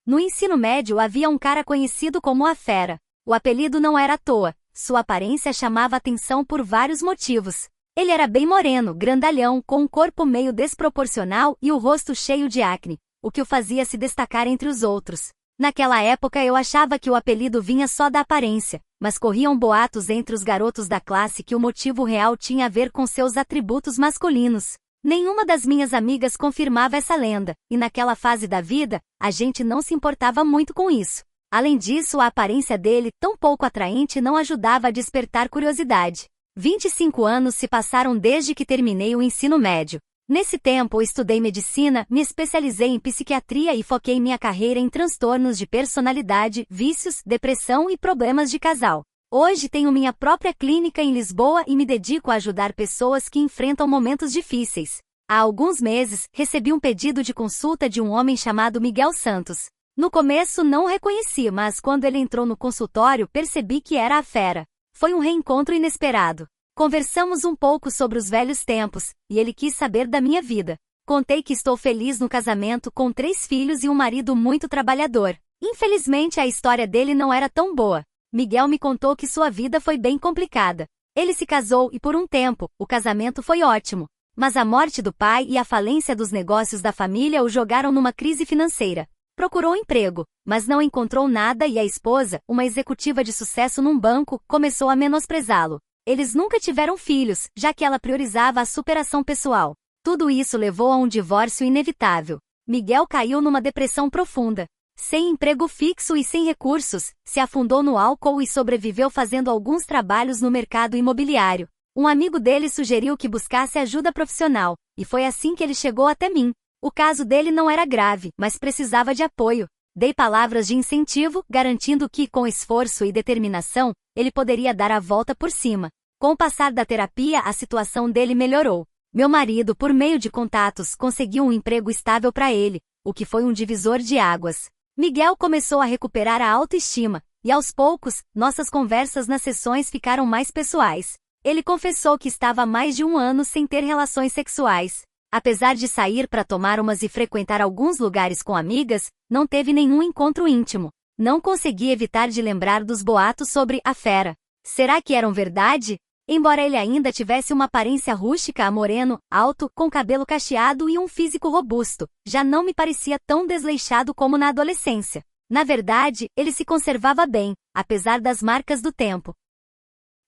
No ensino médio havia um cara conhecido como a Fera. O apelido não era à toa, sua aparência chamava atenção por vários motivos. Ele era bem moreno, grandalhão, com um corpo meio desproporcional e o rosto cheio de acne, o que o fazia se destacar entre os outros. Naquela época eu achava que o apelido vinha só da aparência, mas corriam boatos entre os garotos da classe que o motivo real tinha a ver com seus atributos masculinos. Nenhuma das minhas amigas confirmava essa lenda, e naquela fase da vida, a gente não se importava muito com isso. Além disso, a aparência dele, tão pouco atraente, não ajudava a despertar curiosidade. 25 anos se passaram desde que terminei o ensino médio. Nesse tempo, estudei medicina, me especializei em psiquiatria e foquei minha carreira em transtornos de personalidade, vícios, depressão e problemas de casal. Hoje tenho minha própria clínica em Lisboa e me dedico a ajudar pessoas que enfrentam momentos difíceis. Há alguns meses, recebi um pedido de consulta de um homem chamado Miguel Santos. No começo não o reconheci, mas quando ele entrou no consultório percebi que era a Fera. Foi um reencontro inesperado. Conversamos um pouco sobre os velhos tempos, e ele quis saber da minha vida. Contei que estou feliz no casamento com 3 filhos e um marido muito trabalhador. Infelizmente a história dele não era tão boa. Miguel me contou que sua vida foi bem complicada. Ele se casou e por um tempo, o casamento foi ótimo. Mas a morte do pai e a falência dos negócios da família o jogaram numa crise financeira. Procurou emprego, mas não encontrou nada e a esposa, uma executiva de sucesso num banco, começou a menosprezá-lo. Eles nunca tiveram filhos, já que ela priorizava a superação pessoal. Tudo isso levou a um divórcio inevitável. Miguel caiu numa depressão profunda. Sem emprego fixo e sem recursos, se afundou no álcool e sobreviveu fazendo alguns trabalhos no mercado imobiliário. Um amigo dele sugeriu que buscasse ajuda profissional, e foi assim que ele chegou até mim. O caso dele não era grave, mas precisava de apoio. Dei palavras de incentivo, garantindo que, com esforço e determinação, ele poderia dar a volta por cima. Com o passar da terapia, a situação dele melhorou. Meu marido, por meio de contatos, conseguiu um emprego estável para ele, o que foi um divisor de águas. Miguel começou a recuperar a autoestima, e aos poucos, nossas conversas nas sessões ficaram mais pessoais. Ele confessou que estava há mais de 1 ano sem ter relações sexuais. Apesar de sair para tomar umas e frequentar alguns lugares com amigas, não teve nenhum encontro íntimo. Não consegui evitar de lembrar dos boatos sobre a Fera. Será que eram verdade? Embora ele ainda tivesse uma aparência rústica, moreno, alto, com cabelo cacheado e um físico robusto, já não me parecia tão desleixado como na adolescência. Na verdade, ele se conservava bem, apesar das marcas do tempo.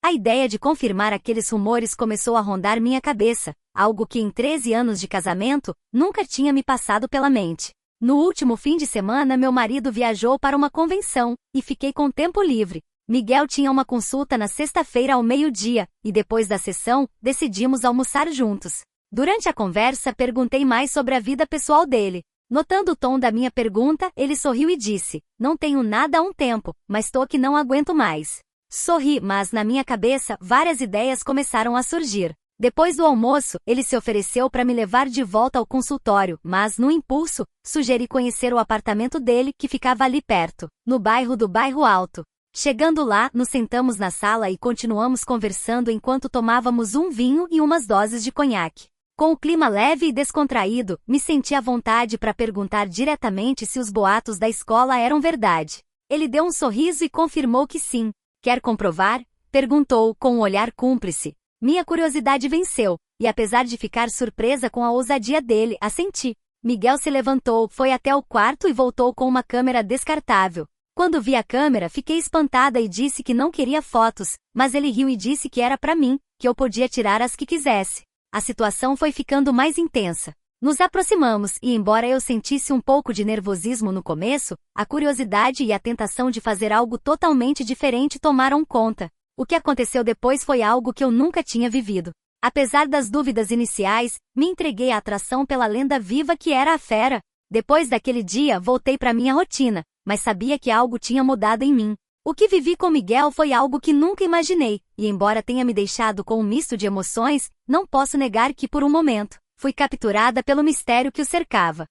A ideia de confirmar aqueles rumores começou a rondar minha cabeça, algo que em 13 anos de casamento, nunca tinha me passado pela mente. No último fim de semana meu marido viajou para uma convenção, e fiquei com tempo livre. Miguel tinha uma consulta na sexta-feira ao meio-dia, e depois da sessão, decidimos almoçar juntos. Durante a conversa perguntei mais sobre a vida pessoal dele. Notando o tom da minha pergunta, ele sorriu e disse: "Não tenho nada há um tempo, mas tô que não aguento mais." Sorri, mas na minha cabeça, várias ideias começaram a surgir. Depois do almoço, ele se ofereceu para me levar de volta ao consultório, mas, no impulso, sugeri conhecer o apartamento dele, que ficava ali perto, no bairro do Bairro Alto. Chegando lá, nos sentamos na sala e continuamos conversando enquanto tomávamos um vinho e umas doses de conhaque. Com o clima leve e descontraído, me senti à vontade para perguntar diretamente se os boatos da escola eram verdade. Ele deu um sorriso e confirmou que sim. "Quer comprovar?" perguntou, com um olhar cúmplice. Minha curiosidade venceu, e apesar de ficar surpresa com a ousadia dele, assenti. Miguel se levantou, foi até o quarto e voltou com uma câmera descartável. Quando vi a câmera, fiquei espantada e disse que não queria fotos, mas ele riu e disse que era para mim, que eu podia tirar as que quisesse. A situação foi ficando mais intensa. Nos aproximamos e, embora eu sentisse um pouco de nervosismo no começo, a curiosidade e a tentação de fazer algo totalmente diferente tomaram conta. O que aconteceu depois foi algo que eu nunca tinha vivido. Apesar das dúvidas iniciais, me entreguei à atração pela lenda viva que era a Fera. Depois daquele dia, voltei para minha rotina, mas sabia que algo tinha mudado em mim. O que vivi com Miguel foi algo que nunca imaginei, e embora tenha me deixado com um misto de emoções, não posso negar que por um momento, fui capturada pelo mistério que o cercava.